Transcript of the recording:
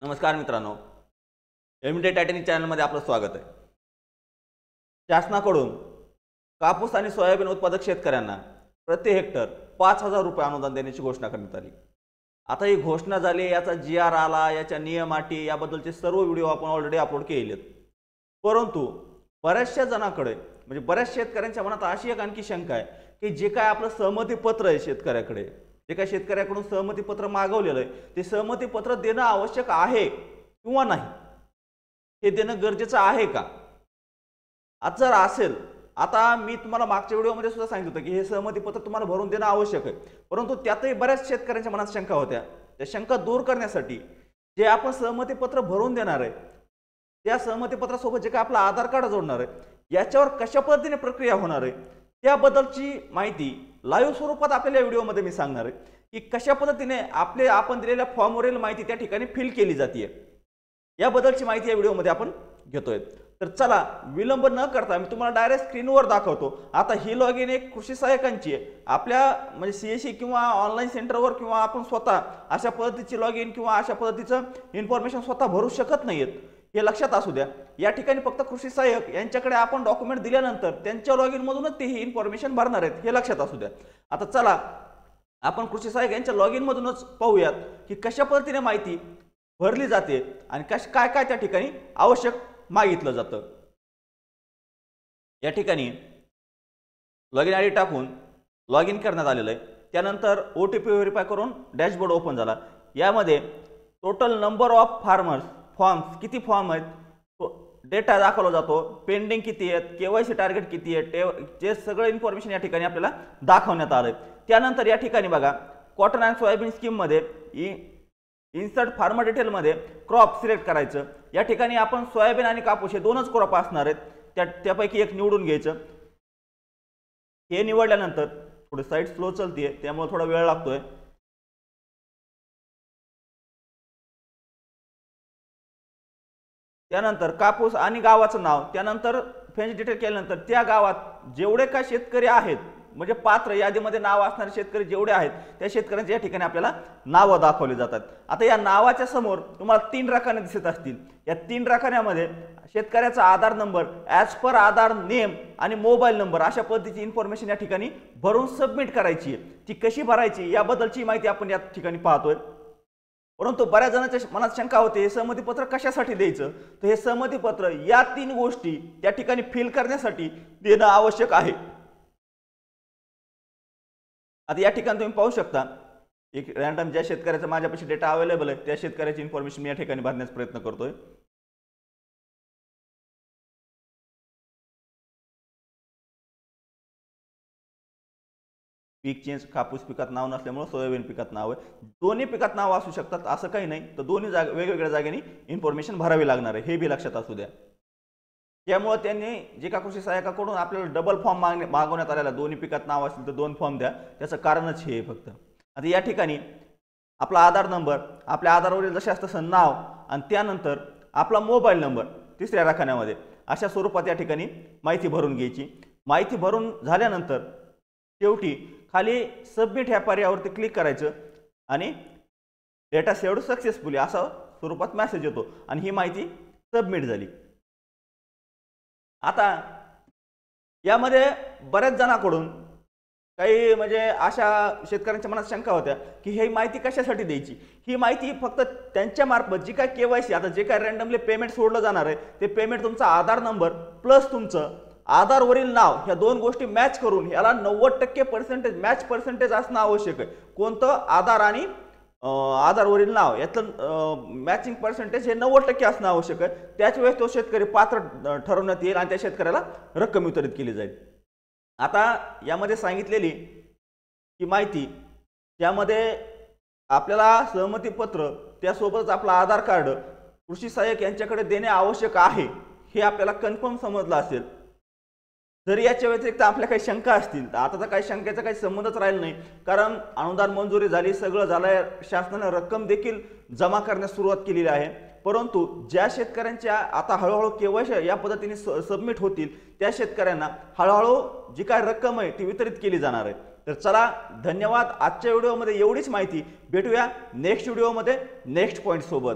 नमस्कार मित्रांनो, MD Titanic चॅनलमध्ये आपलं स्वागत आहे। शासनाकडून कापूस आणि सोयाबीन उत्पादक शेतकऱ्यांना प्रति हेक्टर 5,000 रुपये अनुदान देण्याची घोषणा करण्यात आली। आता ही घोषणा झाली, याचा GR आला, याच्या नियम अटी याबद्दलचे सर्व व्हिडिओ आपण ऑलरेडी अपलोड केलेले आहेत। परंतु बऱ्याचशा जणांकडे म्हणजे बऱ्याच शेतकऱ्यांच्या मनात अशी एक आणखी शंका आहे की जे काय आपलं सहमती पत्र आहे शेतकऱ्याकडे, जे काय शेतकऱ्याकडून सहमती पत्र मागवलेलं आहे ते सहमती पत्र देणं आवश्यक आहे किंवा नाही, हे देणं गरजेचं आहे का? आज जर असेल, आता मी तुम्हाला मागच्या व्हिडिओमध्ये सुद्धा सांगितलं होतं की हे सहमती पत्र तुम्हाला भरून देणं आवश्यक आहे, परंतु त्यातही बऱ्याच शेतकऱ्यांच्या मनात शंका होत्या। त्या शंका दूर करण्यासाठी जे आपण सहमती पत्र भरून देणार आहे त्या सहमती पत्रासोबत जे काय आपलं आधार कार्ड जोडणार आहे याच्यावर कशा पद्धतीने प्रक्रिया होणार आहे त्याबद्दलची माहिती लाईव्ह स्वरूपात आपल्याला या व्हिडिओमध्ये मी सांगणार आहे की कशा पद्धतीने आपण दिलेल्या फॉर्मवरील माहिती त्या ठिकाणी फिल केली जाते, याबद्दलची माहिती या व्हिडिओमध्ये आपण घेतोय। तर चला विलंब न करता मी तुम्हाला डायरेक्ट स्क्रीनवर दाखवतो। आता ही लॉगिन एक कृषी सहाय्यकांची आहे, आपल्या म्हणजे CSC किंवा ऑनलाईन सेंटरवर किंवा आपण स्वतः अशा पद्धतीची लॉगिन किंवा अशा पद्धतीचं इन्फॉर्मेशन स्वतः भरू शकत नाहीत, हे लक्षात असू द्या। या ठिकाणी फक्त कृषी सहाय्यक यांच्याकडे आपण डॉक्युमेंट दिल्यानंतर त्यांच्या लॉगिन मधूनच ते ही इन्फॉर्मेशन भरणार आहेत, हे लक्षात असू द्या। आता चला आपण कृषी सहाय्यक यांच्या लॉगिन मधूनच पाहूयात की कशा पद्धतीने माहिती भरली जाते आणि काय काय त्या ठिकाणी आवश्यक मागितलं जातं। या ठिकाणी लॉगिन ID टाकून लॉगिन करण्यात आलेलं आहे। त्यानंतर OTP व्हेरीफाय करून डॅशबोर्ड ओपन झाला। यामध्ये टोटल नंबर ऑफ फॉर्म्स किती फॉर्म आहेत डेटा दाखवला जातो, पेंडिंग किती आहेत, KYC टार्गेट किती आहे, जे सगळं इन्फॉर्मेशन या ठिकाणी आपल्याला दाखवण्यात आलंय। त्यानंतर या ठिकाणी बघा कॉटन अँड सोयाबीन स्कीम मध्ये इन्सर्ट फार्मर डिटेल मध्ये क्रॉप सिलेक्ट करायचं। या ठिकाणी आपण सोयाबीन आणि कापूस हे दोनच क्रॉप असणार आहेत, त्यापैकी एक निवडून घ्यायचं। हे निवडल्यानंतर थोडी साईट स्लो चालते त्यामुळे थोडा वेळ लागतोय। त्यानंतर कापूस आणि गावाचं नाव, त्यानंतर फेंच डिटेल केल्यानंतर त्या गावात जेवढे काय शेतकरी आहेत म्हणजे पात्र यादीमध्ये नाव असणारे शेतकरी जेवढे आहेत त्या शेतकऱ्यांच्या या ठिकाणी आपल्याला नावं दाखवली जातात। आता या नावाच्या समोर तुम्हाला 3 रकाने दिसत असतील, या 3 रकान्यामध्ये शेतकऱ्याचा आधार नंबर ॲज पर आधार नेम आणि मोबाईल नंबर अशा पद्धतीची इन्फॉर्मेशन या ठिकाणी भरून सबमिट करायची आहे। ती कशी भरायची याबद्दलची माहिती आपण या ठिकाणी पाहतोय। परंतु बऱ्याच जणांच्या मनात शंका होते हे सहमती पत्र कशासाठी द्यायचं, तर हे सहमती पत्र या 3 गोष्टी त्या ठिकाणी फिल करण्यासाठी देणं आवश्यक आहे। आता या ठिकाणी तुम्ही पाहू शकता एक रॅन्डम ज्या शेतकऱ्याचा माझ्यापाशी डेटा अवेलेबल आहे त्या शेतकऱ्याची इन्फॉर्मेशन मी या ठिकाणी भरण्याचा प्रयत्न करतोय। पीक चेंज, कापूस पिकात नाव नसल्यामुळे सोयाबीन पिकात नाव आहे, दोन्ही पिकात नाव असू शकतात असं काही नाही, तर दोन्ही वेगवेगळ्या जागेने इन्फॉर्मेशन भरावी लागणार आहे, हे बी लक्षात असू द्या। त्यामुळे त्यांनी जे का कृषी सहाय्यकाकडून आपल्याला डबल फॉर्म मागवण्यात आलेला, दोन्ही पिकात नाव असेल तर 2 फॉर्म द्या, त्याचं कारणच हे फक्त। आता या ठिकाणी आपला आधार नंबर, आपल्या आधारवरील जसे असतं नाव आणि त्यानंतर आपला मोबाईल नंबर 3ऱ्या रकान्यामध्ये अशा स्वरूपात या ठिकाणी माहिती भरून घ्यायची। माहिती भरून झाल्यानंतर शेवटी खाली सबमिट ह्या पर्यायावरती क्लिक करायचं आणि डेटा सेव्ड सक्सेसफुली असा स्वरूपात मेसेज येतो आणि ही माहिती सबमिट झाली। आता यामध्ये बऱ्याच जणांकडून काही म्हणजे अशा शेतकऱ्यांच्या मनात शंका होत्या की ही माहिती कशासाठी द्यायची। ही माहिती फक्त त्यांच्या मार्फत जी काय KYC, आता जे काय रॅन्डमली पेमेंट सोडलं जाणार आहे ते पेमेंट तुमचा आधार नंबर प्लस तुमचं आधारवरील नाव ह्या 2 गोष्टी मॅच करून याला 90% मॅच पर्सेंटेज असणं आवश्यक आहे। कोणतं आधार आणि आधारवरील नाव यातलं मॅचिंग पर्सेंटेज हे 90% असणं आवश्यक आहे, त्याच वेळेस तो शेतकरी पात्र ठरवण्यात येईल आणि त्या शेतकऱ्याला रक्कम वितरित केली जाईल। आता यामध्ये सांगितलेली की माहिती त्यामध्ये आपल्याला सहमती पत्र त्यासोबतच आपला आधार कार्ड कृषी सहाय्यक यांच्याकडे देणे आवश्यक आहे, हे आपल्याला कन्फर्म समजलं असेल। जरी याच्या व्यतिरिक्त आपल्या काही शंका असतील तर आता तर काही शंकेचा काही संबंधच राहिला नाही, कारण अनुदान मंजुरी झाली, सगळं झालंय, शासनाने रक्कम देखील जमा करण्यास सुरुवात केलेली आहे। परंतु ज्या शेतकऱ्यांच्या आता हळूहळू KYC या पद्धतीने सबमिट होतील त्या शेतकऱ्यांना हळूहळू जी काय रक्कम आहे ती वितरित केली जाणार आहे। तर चला धन्यवाद। आजच्या व्हिडिओमध्ये एवढीच माहिती, भेटूया नेक्स्ट व्हिडिओमध्ये नेक्स्ट पॉईंट सोबत।